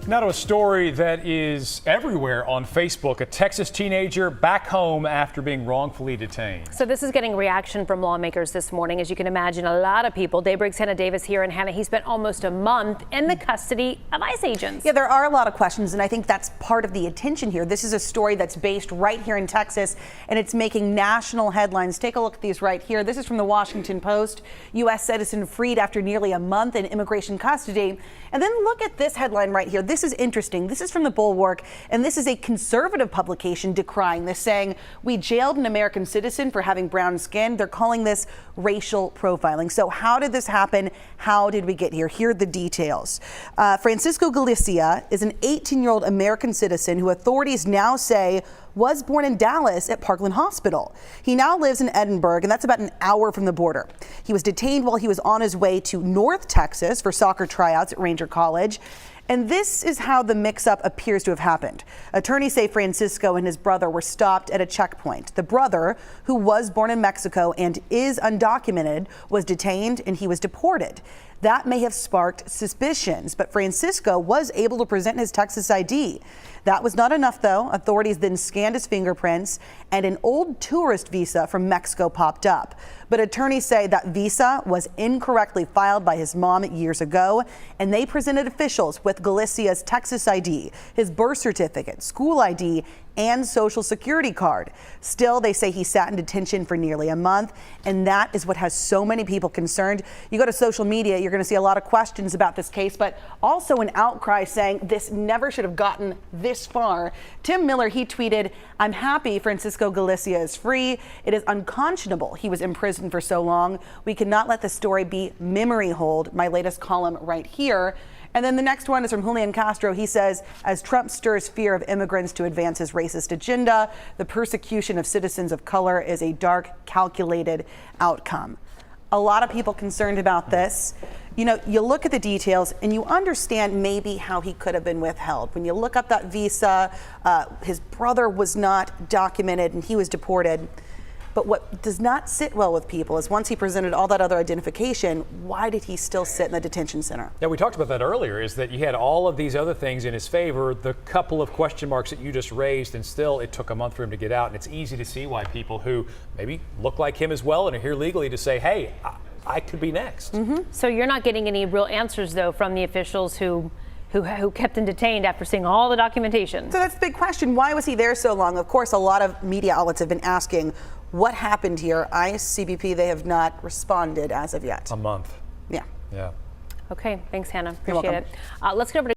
Now to a story that is everywhere on Facebook. A Texas teenager back home after being wrongfully detained. So this is getting reaction from lawmakers this morning. As you can imagine, a lot of people. Daybreak's Hannah Davis here. And Hannah, he spent almost a month in the custody of ICE agents. Yeah, there are a lot of questions, and I think that's part of the attention here. This is a story that's based right here in Texas, and it's making national headlines. Take a look at these right here. This is from the Washington Post. U.S. citizen freed after nearly a month in immigration custody. And then look at this headline right here. This is interesting. This is from the Bulwark, and this is a conservative publication decrying this, saying, "We jailed an American citizen for having brown skin." They're calling this racial profiling. So how did this happen? How did we get here? Here are the details. Francisco Galicia is an 18-year-old American citizen who authorities now say was born in Dallas at Parkland Hospital. He now lives in Edinburgh, and that's about an hour from the border. He was detained while he was on his way to North Texas for soccer tryouts at Ranger College. And this is how the mix-up appears to have happened. Attorneys say Francisco and his brother were stopped at a checkpoint. The brother, who was born in Mexico and is undocumented, was detained and he was deported. That may have sparked suspicions, but Francisco was able to present his Texas ID. That was not enough, though. Authorities then scanned his fingerprints, and an old tourist visa from Mexico popped up. But attorneys say that visa was incorrectly filed by his mom years ago, and they presented officials with Galicia's Texas ID, his birth certificate, school ID, and social security card. Still, they say he sat in detention for nearly a month, and that is what has so many people concerned. You go to social media, you're going to see a lot of questions about this case, but also an outcry saying this never should have gotten this far. Tim Miller, he tweeted, "I'm happy Francisco Galicia is free. It is unconscionable he was imprisoned for so long. We cannot let the story be memory hold." My latest column right here. And then the next one is from Julian Castro. He says, as Trump stirs fear of immigrants to advance his racist agenda, the persecution of citizens of color is a dark, calculated outcome. A lot of people concerned about this. You know, you look at the details and you understand maybe how he could have been withheld. When you look up that visa, his brother was not documented and he was deported. But what does not sit well with people is once he presented all that other identification, why did he still sit in the detention center? Yeah, we talked about that earlier, is that you had all of these other things in his favor, the couple of question marks that you just raised, and still it took a month for him to get out. And it's easy to see why people who maybe look like him as well and are here legally to say, hey, I could be next. Mm-hmm. So you're not getting any real answers, though, from the officials who kept him detained after seeing all the documentation. So that's the big question. Why was he there so long? Of course, a lot of media outlets have been asking what happened here. ICE, CBP, they have not responded as of yet. A month. Yeah. Yeah. Okay, thanks, Hannah. You're Appreciate welcome. it. Let's get over to